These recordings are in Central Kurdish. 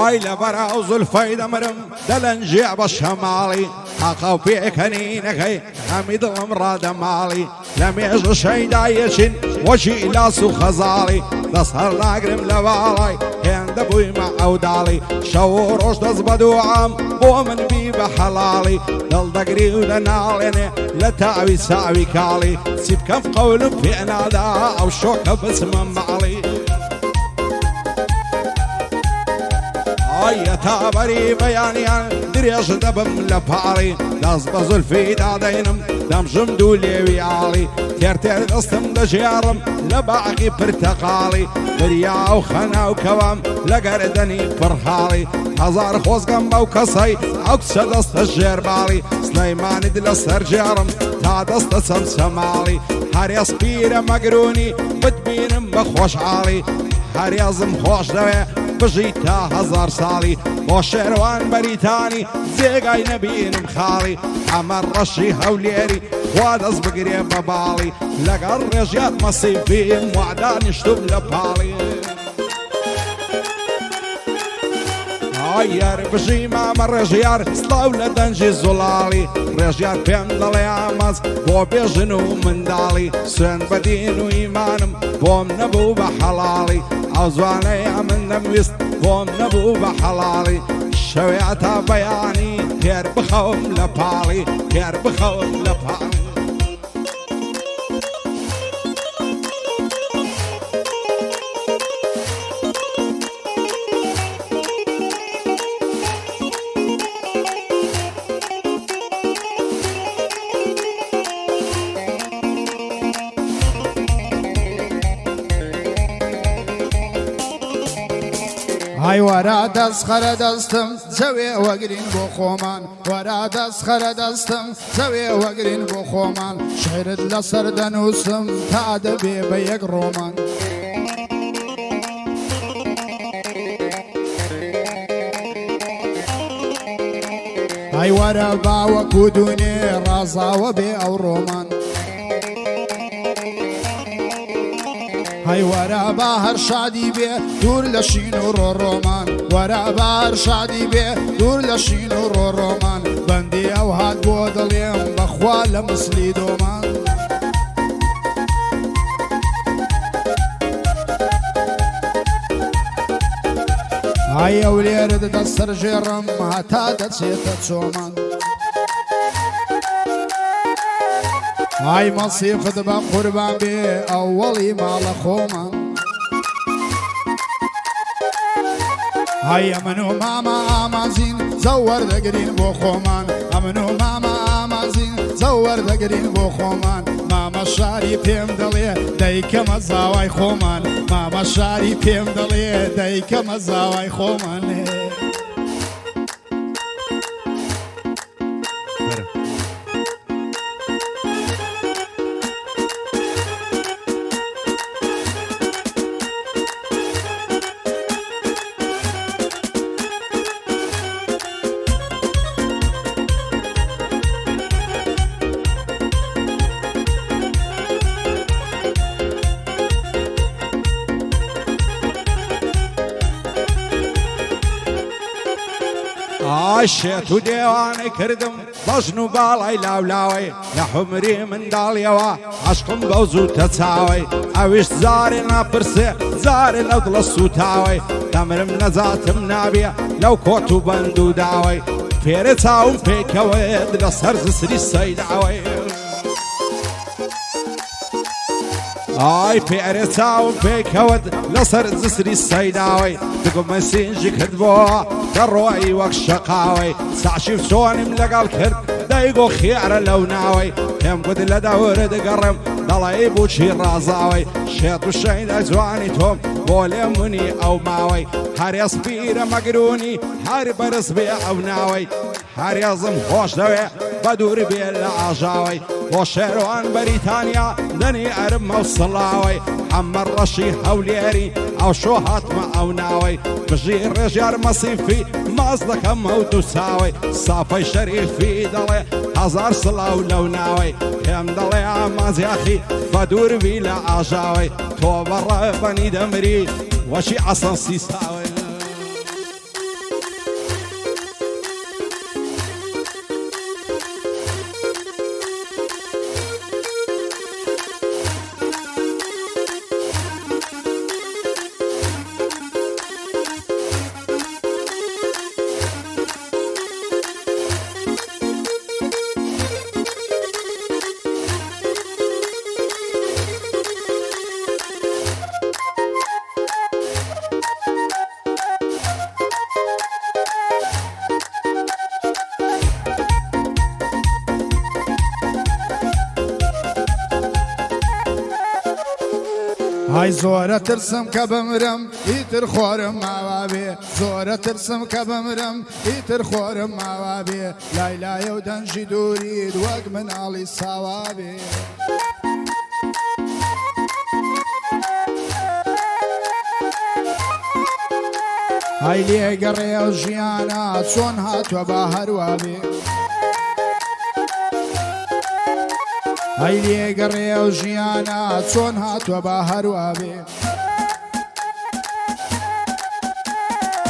ئای لەبەرە و زولفەی دەمرم دەلەنجێ بە شەماڵی حەقە و پێکەنینەکەی هەمی دڵم ڕادەماڵی لە مێژە شەیدایەچین وەشی ئیلاس و خەزاڵی دەست هەر ناگرم لە باڵای هێندە بوویمە ئەوداڵی شەو و ڕۆژ دەست بە دووعام بۆ من بی بە حەڵاڵی دڵدەگری و دەناڵێنێ لە تاوی ساوی کاڵی چی بکەم قەولم پێ نادا ئەو شۆکە بچمە ماڵی تابەری بەیانیان درێژ دەبم لە پاڵی دەست بە زولفی دادەینم دەمژم دوو لێوی ئاڵی تێر دەستم دەژێڕم لە باقی پرتەقاڵی بریا و خەنا و کەوام لە گەردەنی پڕحاڵی هەزار خۆزگەم بەو کەسەی ئەو کچە دەستە ژێرباڵی سلەیمانیت لەسەر جێڕم تا دەستە چەند سەماڵی هەرێز پیرە مەگرونی بتبینم بە خۆشحاڵی هەرێزم خۆش دەوێ بژی تا هەزار ساڵی بۆ شێروان بەریتانی جێگای نەبینم خاڵی ئەمە ڕەشی هەولێری خوا دەست بگرێ بە باڵی لەگەڵ ڕێژیات مەسیفیم وعدانیشتم لە پاڵی یار بژی مامە ڕێژیار سڵاو لە دەنجی زوڵاڵی ڕێژیار پێم دەڵێ ئاماز بۆ بێژن و منداڵی سوێن بە دین و ئیمانم بۆم نەبوو بە حەڵاڵی ئەو زوانەی ئەمن نەمویست بۆم نەبوو بە حەڵاڵی شەوێ تا بەیانی تێر بخەوم لە پاڵی تێر بخەوم لە پاڵی های وەرا دەستخەرە دەستم زەوێ وەگرین بۆ خۆمان وەرا دەستخەرە دەستم زەوێ وەگرین بۆ خۆمان شعرت لەسەر دەنووسم تا دەبێ بە یەک ڕۆمان های وەرە باوەکو دوونێ ڕازاوە بێ ئەو ڕۆمان های وەرە با هەر شادی بێ دوور لە شین و ڕۆڕۆمان وەرە با هەر شادی بێ دوور لە شین و ڕۆڕۆمان بەندی ئەو هات بۆ دڵێم بەخوا لە مسلی دۆمان های ئەو لێرت دەسەر ژێڕم هەتا دەچێتە چۆمان های مەسیفت بە قوربان بێ ئەوەڵی ماڵە خۆمان های ئەمن و مامە ئامانزین زەو وەردەگرین بۆ خۆمان ئەمن و مامە ئامانزین زەو وەردەگرین بۆ خۆمان مامە شاری پێم دەڵێ دەیکەمە زاوای خۆمان مامە شاری پێم دەڵێ دەیکەمە زاوای خۆمان شێت و دێوانەی کردم بەژن و باڵای لاولاوەی لە حمری منداڵیەوە عەشقم بەو زووتە چاوەی ئەویشت زارێ ناپرسێ زارێ لەو دڵە سوتاوەی دەمرم نەجاتم نابێ لەو کۆت و بەند و داوەی فێرە چاوم پێکەوێت لەسەر زسری سەیداوەی ئای پێرێ چاوم پێکەوت لەسەر زسری سەیداوەی دگومە سینجی کردبەوە دەڕۆی وەک شەقاوەی ساشیف چۆنیم لەگەڵ کرد دەیگۆ خێرە لەو ناوەی پێم گوت لە دەورە دەگەڕم دەڵێ بۆچی ڕازاوەی شێت و شەیدە جوانی تۆم بۆ لێ منی ئەو ماوەی هەرێز پیرە مەگرونی هەر بەرز بێ ئەو ناوەی هەرێزم خۆش دەوێ بە دوور بێ لە ئاژاوەی بۆ شێروان بەریتانیا دەنی ئەرم مەوسڵاوەی ئەمە ڕەشی هەولێری ئەو شۆ هاتمە ئەو ناوەی بژی ڕێژیار مەسیفی ماز دەکەم ئەو دوو چاوەی ساپەی شەریفی دەڵێ هەزار سڵاو لەو ناوەی پێم دەڵێ ئامازیاخی بە دووربی لە ئاژاوەی تۆ بەڕێبەنی دەمری وەشی عەسەن سیستاوەی های زۆرە ترسم کە بمرم ئیتر خۆرم ماوا بێ زۆرە ترسم کە بمرم ئیتر خۆرم ماوا بێ لای لایە و دەنجی دوورید وەک مناڵی ساوا بێ های لێگەڕێ و ژیانە چۆن هاتووە با هەروە بێ های لێگەڕێ و ژیانە چۆن هاتووە با هەروە بێ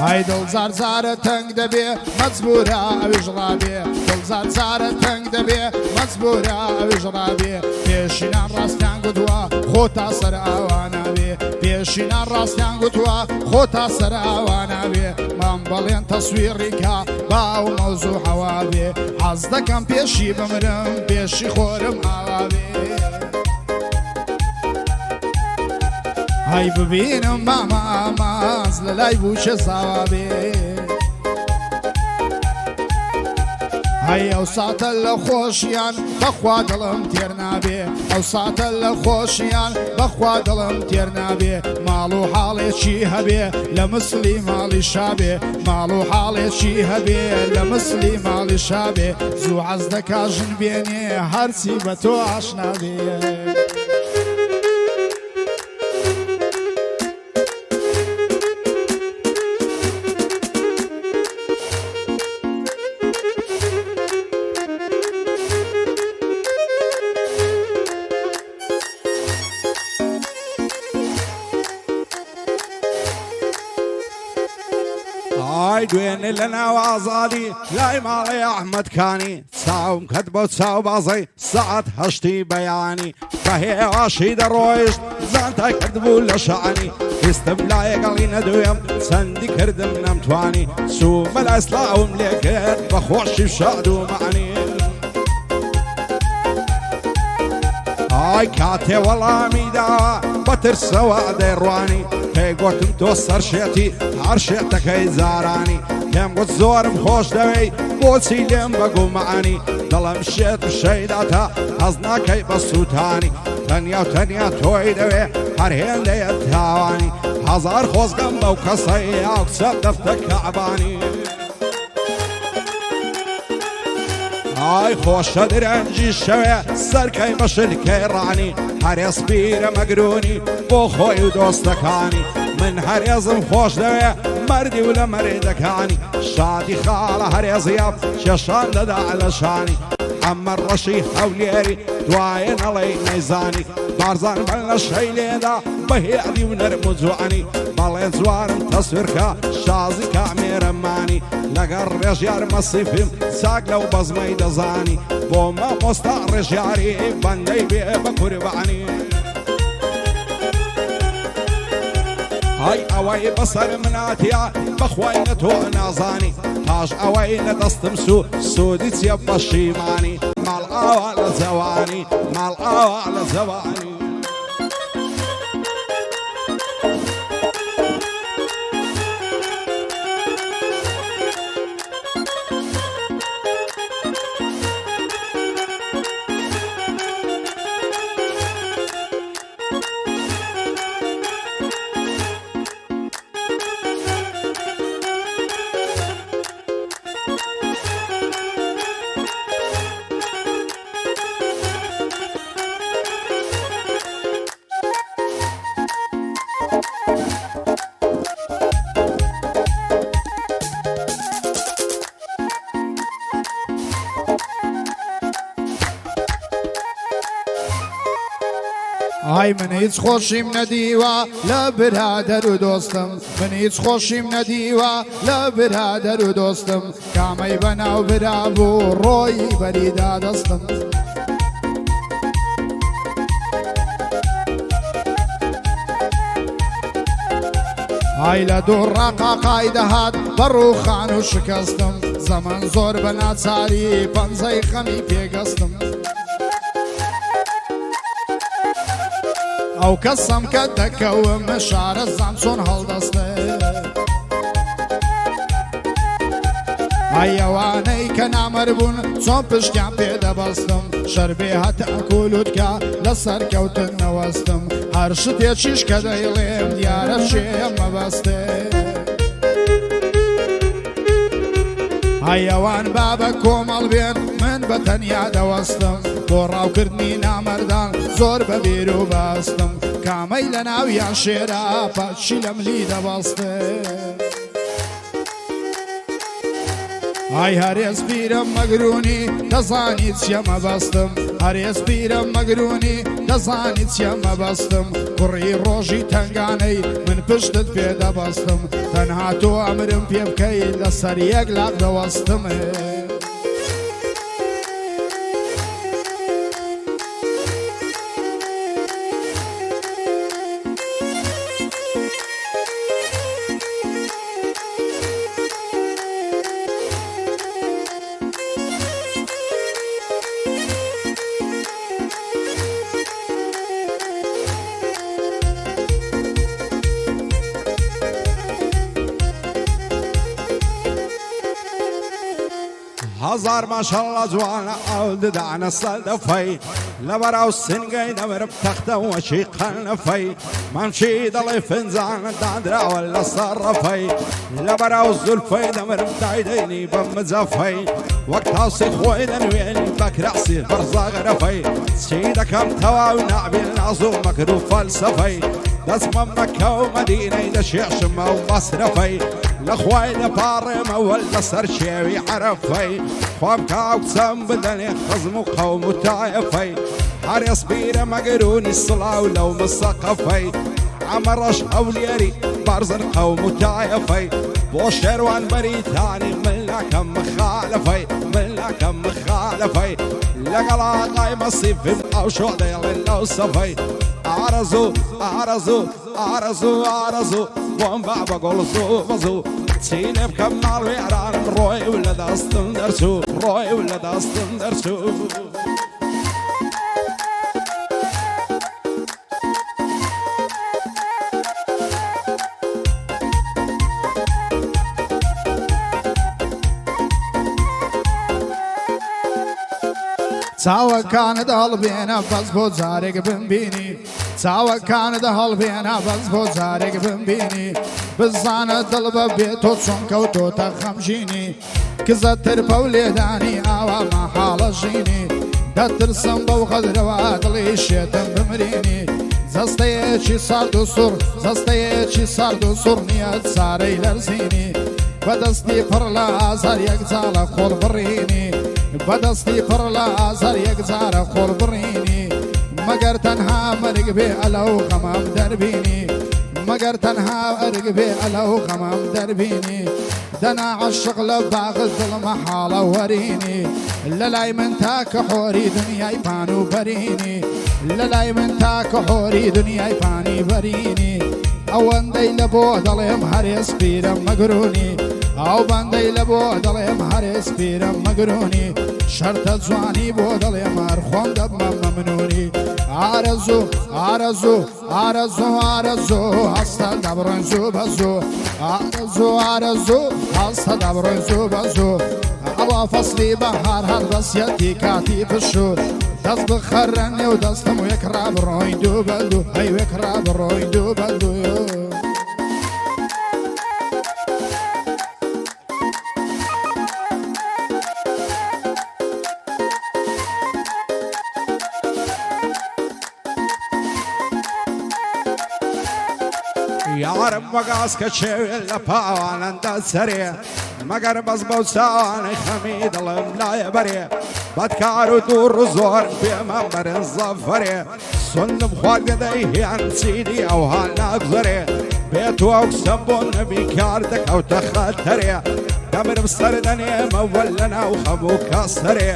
های دڵزار زارە تەنگ دەبێ مەجبورە ئەویش ڕابێ دڵزار زارە تەنگ دەبێ مەجبورە ئەویش ڕابێ پێشینان ڕاستیان گوتووە خۆ تا سەر ئاوانە بێ پێشینان ڕاستیان گوتووە خۆ تا سەر ئاوانە بێ مام بەڵێن تەسویڕی کە باو مەوزوع هەوا بێ حەز دەکەم پێشی بمرم پێشی خۆرم ئاوا بێ های ببینم ماما ئاماز لە لای بووچە زاوا بێ های ئەو ساتە لە خۆشیان بەخوا دڵم تێر نابێ ئەو ساتە لە خۆشیان بەخوا دڵم تێر نابێ ماڵ و حاڵێکی هەبێ لە مسلی ماڵی شابێ ماڵ و حاڵێکی هەبێ لە مسلی ماڵی شابێ زوو حەز دەکا ژن بێنێ هەرچی بە تۆ ئاشنا بێ ئای دوێنێ لە ناو ئازادی لای ماڵی ئەحمەدکانی چاوم کەت بۆ چاو بازەی سەعات هەشتی بەیانی بە هێواشی دەڕۆیشت زانتای کردبوو لە شەعانی ویستم لایەگەڵی نەدوێم چەندی کردم نەمتوانی سوومە لە ئەسلاوم لێ کرد بە خۆشی شاد و معنی ئای کاتێ وەڵامی داوە بە ترسەوە دەیڕوانی پێیگوتم تۆ سەرشێتی هەر شێتەکەی زارانی پێم گوت زۆرم خۆش دەوێی بۆچی لێم بەگومانی دڵم شێت شەیداتە حەز ناکەی بە سووتانی تەنیا و تەنیا تۆی دەوێ هەر هێندەیە تاوانی هەزار خۆزگەم بەو کەسەی یاو کچە دەفتە کەعبانی ئای خۆشە درەنجی شەوێ سەرکەی بە شلکەی ڕانی هەرێسپیرە مەگرونی بۆ خۆی و دۆستەکانی من هەرێزم خۆش دەوێ مەردی و لە مەرێدەکانی شادی خاڵە هەرێزیاب کێشان دەدا لە شانی ئەمە ڕەشی هەولێری دوایە نەڵێی نەیزانی بارزان بەن لە شەی لێدا بەهێدی و نەرم و جوانی بەڵێ جوانم تەسویرکە شازی کامێرەمانی لەگەڕ ڕێژیار مەسیفیم چاک لەو بەزمەی دەزانی بۆ مامۆستا ڕێژیاری بەندەی بێ بە قوربانی های ئەوەی بەسەر مناتیا بەخوای لە تۆ نازانی پاش ئەوەی لە دەستم سوودی چیە پەشیمانی ماڵ ئاوا لە جەوانی ماڵ ئاوا لە جەوانی های من هیچ خۆشیم نەدیوە لە برادەر و دۆستم من هیچ خۆشیم نەدیوە لە برادەر و دۆستم کامەی بەناو برابوو ڕۆی بەریدا دەستم های لە دوو ڕاقاقای دەهات بەڕووخان و شکەستم زەمان زۆر بە ناچاری پەنجەی خەمی پێگەستم ئەو کەسم کە دەکەوم شارە زان چۆن هەڵدەستێ های ئەوانەی کە نامەربوون چۆن پشتیان پێدەبەستم شەربێ هەتا کولوتکە لەسەر کەوتن نەوەستم هەر شتێکیش کە دەیڵێم دیارە شێم مەبەستێ هەیەوان بابە کۆمەڵ بێن من بە تەنیا دەوەستم بۆ ڕاوکردنی نامەردان زۆر بەبیر و بەستم کامەی لە ناویان شێرا پاچی لە ملی دەبەستێ ئای هەرێز پیرە مەگرونی دەزانی چیە مەبەستم هەرێز پیرە مەگرونی دەزانی چیە مەبەستم کوڕی ڕۆژی تنگانەی من پشتت پێ دەبەستم تەنها تۆ ئەمرم پێ بکەی لەسەر یەک لاق دەوەستمێ هزار ماشاءالله جوانا ئەو ددانە سەردەفەی لەبەراو سنگەی دەمرم تەختە وەشی قەنەفەی مەمچی دەڵێ فنجانە دادراوە لەسەر ڕەفەی لەبەراو زولفەی دەمرم دایدەینی بە مجەفەی وەک تاوسی خۆی دەنوێنی بە کراسی بەرزەغرەفەی چی دەکەم تەواو نابێ ناز و مەکر و فەلسەفەی دەچمە مەکە و مەدینەی دەشێشمە و بەسرەفەی لەخوای دەپاڕێمەوە لەسەر شێوی عەرەفەی خۆم کاوچەم بدەنێ خەزم و قەوم و تایەفەی هەرێز پیرە مەگرونی سڵاو لەو مسەقەفەی ئەمە ڕەش هەولێری بەرزن قەوم و تایەفەی بۆ شێروان بەریتانی من ناکەم مخالەفەی من ناکەم مخالەفەی لەگەڵ ئاقای مەسیفم ئەو شۆ دەیڵێن لەو سەفەی ئارەزوو ئارەزوو ئارەزوو ئارەزوو بۆم با بە گۆڵ زوو بەزوو چی لێ بکەم ماڵوێرانم ڕۆی و لە دەستم دەرچوو ڕۆی و لە دەستم دەرچوو چاوەکانت هەڵبێنە بەس بۆ جارێک بمبینی چاوەکانت هەڵبێنە بەس بۆ جارێک بمبینی بزانە دڵ بە بێ تۆ چۆن کەوتۆتە خەمژینی کزە ترپە و لێدانی ئاوا مەحاڵە ژینی دەترسم بەو قەدرەوە دڵی شێتم بمرینی جەستەیەکی سارد و سوڕ جەستەیەکی سارد و سوڕ نییە چارەی لەرزینی بەدەستی پڕ لە ئازار یەک جاڵە خۆڵ بڕینی بەدەستی پڕ لە ئازار یەک جارە خۆڵ بڕینی مەگەر تەنها مەرگ بێ ئەلەو غەمام دەربینی مەگەر تەنها ئەرگ بێ ئەلەو غەمام دەربینی دەنا عەشق لە باغت دڵمە حاڵە وەرینی لە لای من تاکە حۆری دنیای پان و بەرینی لە لای من تاکە حۆری دنیای پانی بەرینی ئەوەندەی لە بۆ دەڵێم هەرێز پیرە مەگرونی ئەو بەندەی لە بۆ دەڵێم هەرێز پیرە مەگرونی شەرتە جوانی بۆ دەڵێم هەر خۆم دەبمە مەمنونی ئارەزوو ئارەزوو ئارەزوو ئارەزوو هەستە دەبڕۆین زوو بە زوو ئارەزوو ئارەزوو هەستە دەبڕۆین زوو بە زوو ئەوە فەسلی بەهار هەر بەسیەتی کاتی پشوو دەست بخەرە نێو دەستم و یەک ڕابڕۆین دوو بە دوو هەی وەک ڕابڕۆین دوو بە دوو یارم وەگاز کە چێوێت لە پاوانەندە سەرێ مەگەر بەس بەو چاوانەی خەمی دڵم لایە بەرێ بەدکار و دوور و زۆر پێمە بەرن زەفەرێ سندم خواردەدەی هیان چیدی ئەوها ناگزەرێ بێت و ئەو کسەم بۆ نەبی کار دەکەوتە خەتەرێ دەمرم سەردەنێمە وەل لە ناو خەبوو کەسەرێ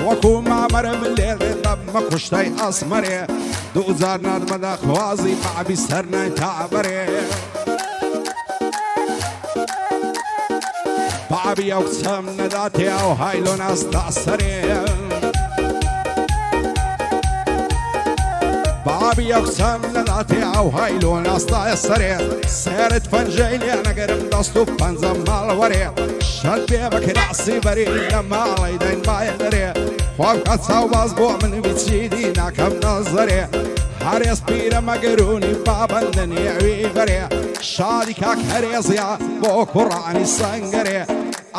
وەکو مامەرم لێڵێ دەبمە کوشتەی ئەسمەرێ دووجار نەرمەدە خوازی مەعبی سەر نای تابەرێ بابی ئەو کچەم نەداتێ ئەو هایلۆ ناستا سەرێ بابی ئەو کچەم نەداتێ ئەو هایلۆ ناستایە سەرێ سێرت پەنجەی لێ نەگەرم دەست و پەنجەم ماڵ وەرێ شەر پێ بە کراسی بەری لە ماڵی دەین باە دەرێ خواب کەچاو باز بۆ من بچیدی ناکەم نەزەرێ هەرێز پیرە مەگەرونی بابەن لە نێوی بەرێ شادی کاک هەرێزیا بۆ کوڕانی سەنگەرێ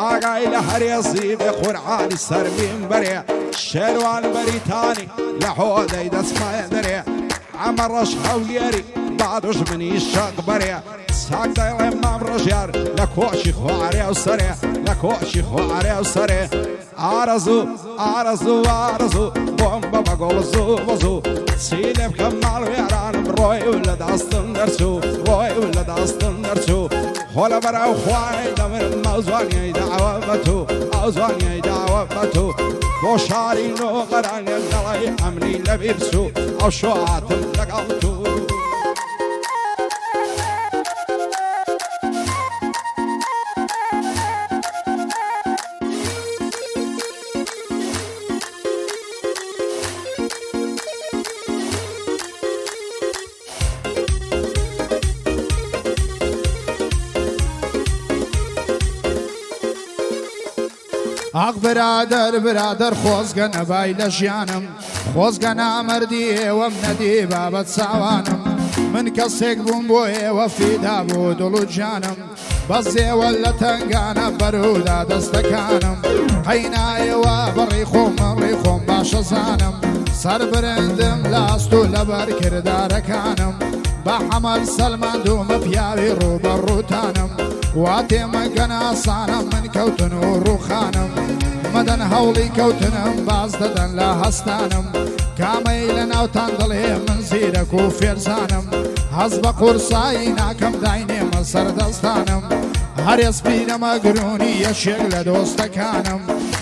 ئاگای لە هەرێزی بێ قورعانی سەربیم بەرێ شێروان بەریتانی لە حۆدەی دەچمایە دەرێ ئەمە ڕەش هەولێری با دوژمنی شەق بەرێ ساک دەڵێ مام ڕژیار لە کۆشی خوارێ و سەرێ لە کۆشی خوارێ و سەرێ ئارەزوو ئارەزوو ئارەزوو بۆم بە بەگۆڵ زوو بەزوو چی لێ بکەم ماڵ وێرانم ڕۆی و لە داستم دەرچوو ڕۆی و لە داستم دەرچوو خۆ لە بەراو خوای دەمن ئەو زوانیای داوە بەتو ئەو زوانیای داوە بەتو بۆ شاری نۆقەرانێ دەڵی ئەمنی لەبیر چوو ئەو شۆهاتم لەگەڵ تو ئاق برادر برادر خۆزگە نەبای لە ژیانم خۆزگە نامەردی ئێوەم نەدی بابەت چاوانم من کەسێک بووم بۆ ئێوە فیدا بۆ دڵ و جانم بەس زێوە لە تەنگانە بەرودا دەستەکانم قەینایەوە بەڕێی خۆم ڕێی خۆم باشە زانم سەر برندم لاست و لەبەر کردارەکانم بە حەمەل سەلمان دوومە پیاوی ڕوبەڕووتانم وا تێمەگەن ئاسانم من کەوتن و ڕووخانم مەدەن هەوڵی کەوتنم باز دەدەن لە هەستانم کامەی لە ناوتان دڵێ من زیرەک و فێرزانم هەز بە قورسایی ناکەم داینێمە سەردەستانم هەرێز پیرەمە گرونی یەشێک لە دۆستەکانم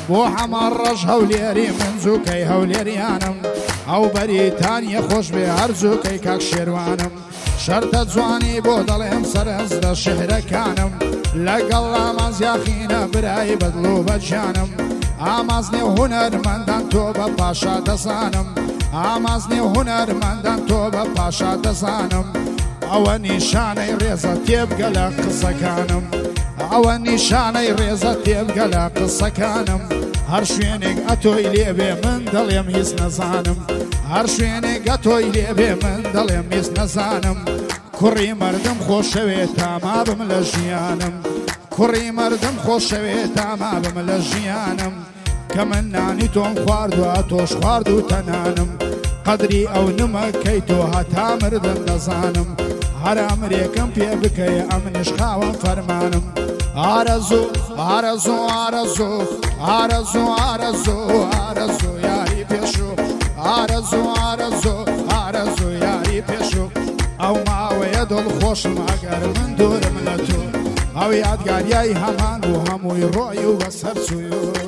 بۆ هەمان ڕەش هەولێری من زووکەی هەولێریانم ئەو بەریتانیە خۆش بێ هەر زووکەی کاک شێروانم شەرتە جوانی بۆ دەڵێم سەرهەزدە شێعرەکانم لەگەڵ ئامازیاخینە برای بەدڵ و بەجانم ئامازنێ هونەرمەندان تۆ بە پاشا دەزانم ئامازنێ هونەرمەندان تۆ بە پاشا دەزانم ئەوە نیشانەی ڕێزە تێبگە لە قسەکانم ئەوە نیشانەی ڕێزە تێبگە لە قسەکانم هەر شوێنێک ئەتۆی لێبێ من دەڵێم هیچ نەزانم هەر شوێنێک ئەتۆی لێبێ من دەڵێم هیچ نەزانم کوڕی مردم خۆشەوێت تاما بم لە ژیانم کوڕی مردم خۆشەوێت تاما بم لە ژیانم کە من نانی تۆم خواردووە تۆش خوارد و تەنانم قەدری ئەو نمەکەی تۆ هەتا مردن دەزانم هەر ئەمرێکم پێ بکەیە ئەمنیش خاوەن فەرمانم ئارەزوو ئارەزوو ئارەزوو ئارەزوو ئارەزوو ئارەزوو یاری پێشوو ئارەزوو ئارەزوو ئارەزوو یاری پێشوو ئەو ماوەیە دڵخۆشم ئەگەر من دوورم لە تۆ ئەو یادگاریای هەمان و هەمووی ڕۆی و بەسەر چووی